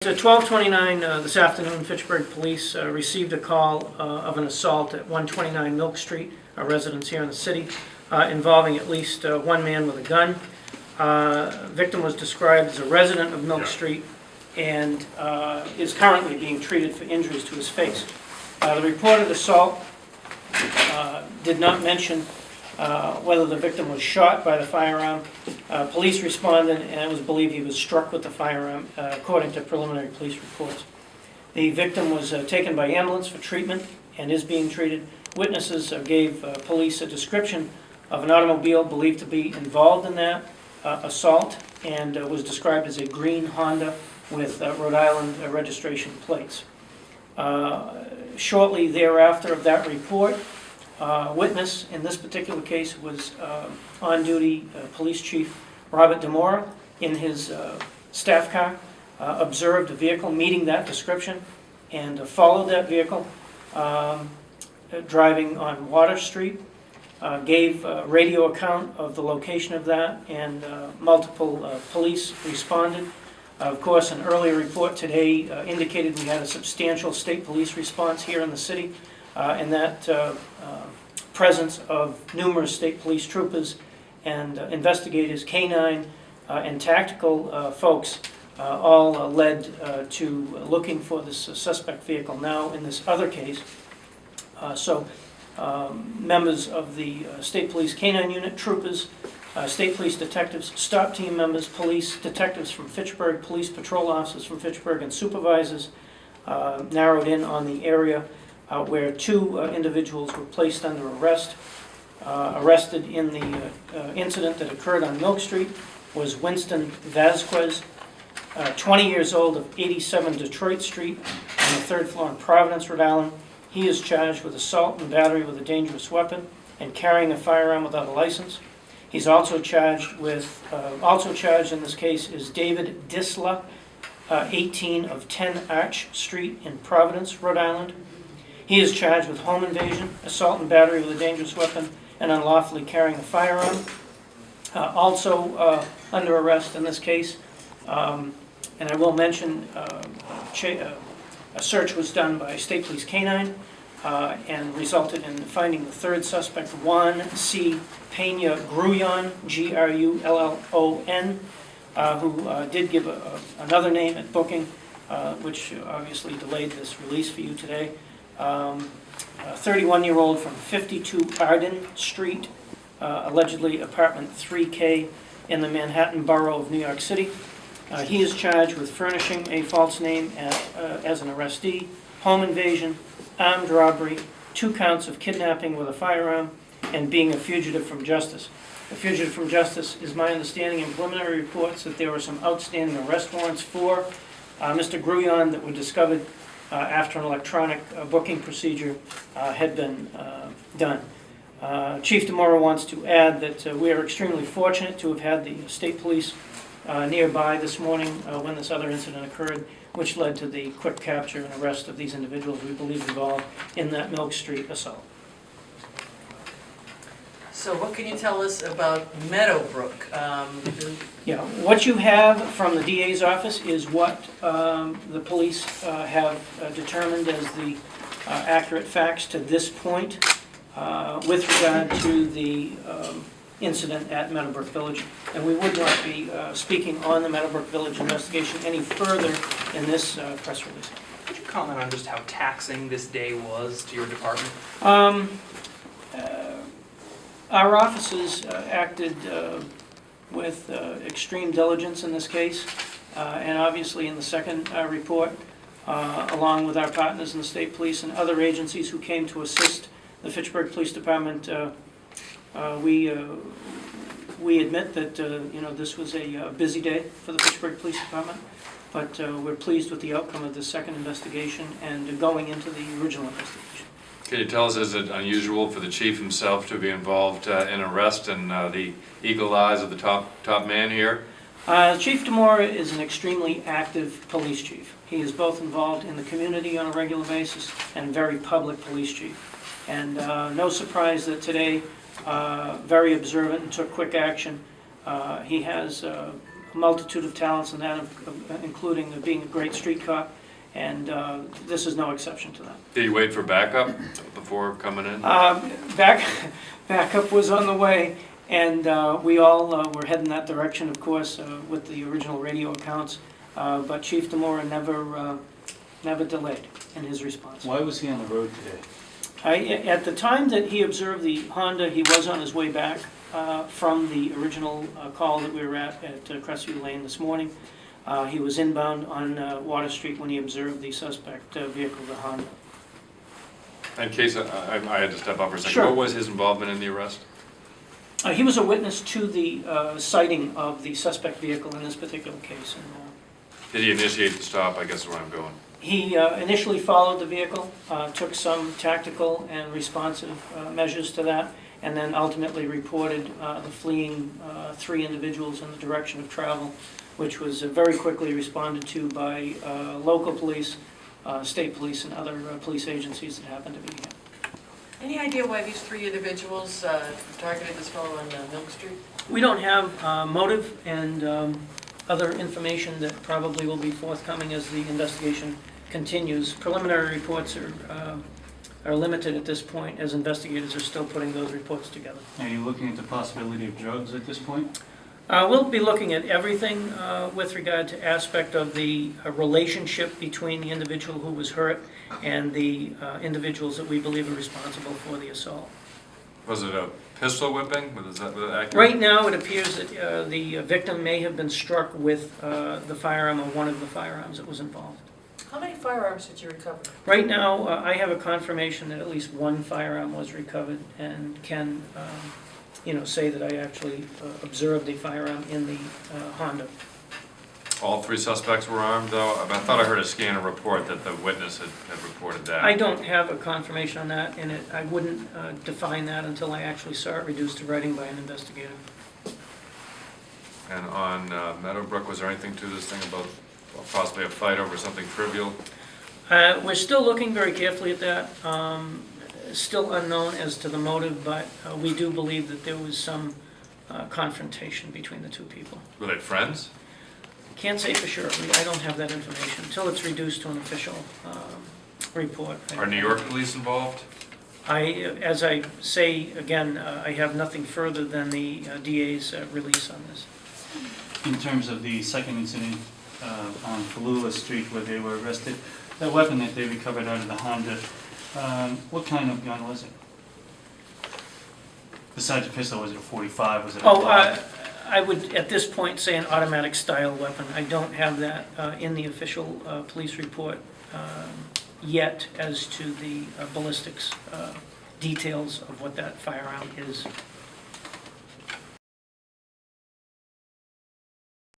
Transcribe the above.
At 12:29 this afternoon, Fitchburg Police received a call of an assault at 129 Milk Street, a residence here in the city, involving at least one man with a gun. Victim was described as a resident of Milk Street and is currently being treated for injuries to his face. The reported assault did not mention whether the victim was shot by the firearm. Police responded, and it was believed he was struck with the firearm, according to preliminary police reports. The victim was taken by ambulance for treatment and is being treated. Witnesses gave police a description of an automobile believed to be involved in that assault, and was described as a green Honda with Rhode Island registration plates. Shortly thereafter of that report, witness in this particular case was on-duty Police Chief Robert DeMora in his staff car, observed a vehicle meeting that description and followed that vehicle, driving on Water Street, gave a radio account of the location of that, and multiple police responded. Of course, an earlier report today indicated we had a substantial state police response here in the city, and that presence of numerous state police troopers and investigators, canine and tactical folks, all led to looking for this suspect vehicle now in this other case. Members of the state police canine unit, troopers, state police detectives, stop team members, police detectives from Fitchburg, police patrol officers from Fitchburg, and supervisors narrowed in on the area where two individuals were placed under arrest. Arrested in the incident that occurred on Milk Street was Winston Vasquez, 20 years old, of 87 Detroit Street on the third floor in Providence, Rhode Island. He is charged with assault and battery with a dangerous weapon and carrying a firearm without a license. He's also charged with, in this case is David Disla, 18 of 10 Arch Street in Providence, Rhode Island. He is charged with home invasion, assault and battery with a dangerous weapon, and unlawfully carrying a firearm. Also under arrest in this case, and I will mention a search was done by State Police Canine and resulted in finding the third suspect, Juan C. Pena Grullon, Grullon, who did give another name at booking, which obviously delayed this release for you today. A 31-year-old from 52 Arden Street, allegedly apartment 3K in the Manhattan borough of New York City. He is charged with furnishing a false name as an arrestee, home invasion, armed robbery, 2 counts of kidnapping with a firearm, and being a fugitive from justice. A fugitive from justice is my understanding in preliminary reports that there were some outstanding arrest warrants for Mr. Grullon that were discovered after an electronic booking procedure had been done. Chief DeMora wants to add that we are extremely fortunate to have had the state police nearby this morning when this other incident occurred, which led to the quick capture and arrest of these individuals we believe involved in that Milk Street assault. So what can you tell us about Meadowbrook? Yeah, what you have from the DA's office is what the police have determined as the accurate facts to this point with regard to the incident at Meadowbrook Village. And we would not be speaking on the Meadowbrook Village investigation any further in this press release. Could you comment on just how taxing this day was to your department? Our officers acted with extreme diligence in this case, and obviously in the second report, along with our partners in the state police and other agencies who came to assist the Fitchburg Police Department, we admit that this was a busy day for the Fitchburg Police Department, but we're pleased with the outcome of the second investigation and going into the original investigation. Can you tell us, is it unusual for the chief himself to be involved in arrest and the eagle eyes of the top man here? Chief DeMora is an extremely active police chief. He is both involved in the community on a regular basis and very public police chief. And no surprise that today, very observant and took quick action. He has a multitude of talents in that, including being a great street cop, and this is no exception to that. Did you wait for backup before coming in? Backup was on the way, and we all were heading that direction, of course, with the original radio accounts, but Chief Demora never delayed in his response. Why was he on the road today? At the time that he observed the Honda, he was on his way back from the original call that we were at Crestview Lane this morning. He was inbound on Water Street when he observed the suspect vehicle, the Honda. In case I had to step up for a second, Sure. What was his involvement in the arrest? He was a witness to the sighting of the suspect vehicle in this particular case. And, Did he initiate the stop? I guess is where I'm going. he initially followed the vehicle, took some tactical and responsive measures to that, and then ultimately reported the fleeing 3 individuals in the direction of travel, which was very quickly responded to by local police, state police, and other police agencies that happened to be here. Any idea why these 3 individuals targeted this fellow on Milk Street? We don't have motive and other information that probably will be forthcoming as the investigation continues. Preliminary reports are limited at this point, as investigators are still putting those reports together. Are you looking at the possibility of drugs at this point? We'll be looking at everything with regard to aspect of the relationship between the individual who was hurt and the individuals that we believe are responsible for the assault. Was it a pistol whipping? Was that accurate? Right now, it appears that the victim may have been struck with the firearm or one of the firearms that was involved. How many firearms did you recover? Right now, I have a confirmation that at least one firearm was recovered, and can say that I actually observed the firearm in the Honda. All 3 suspects were armed, though? I thought I heard a scanner report that the witness had reported that. I don't have a confirmation on that, and I wouldn't define that until I actually saw it reduced to writing by an investigator. And on Meadowbrook, was there anything to this thing about possibly a fight over something trivial? We're still looking very carefully at that. Still unknown as to the motive, but we do believe that there was some confrontation between the 2 people. Were they friends? Can't say for sure. I don't have that information until it's reduced to an official report. Are New York police involved? As I say again, I have nothing further than the DA's release on this. In terms of the second incident on Falula Street where they were arrested, that weapon that they recovered out of the Honda, what kind of gun was it? Besides a pistol, was it a .45? Was it a Glock? I would at this point say an automatic style weapon. I don't have that in the official police report yet as to the ballistics details of what that firearm is.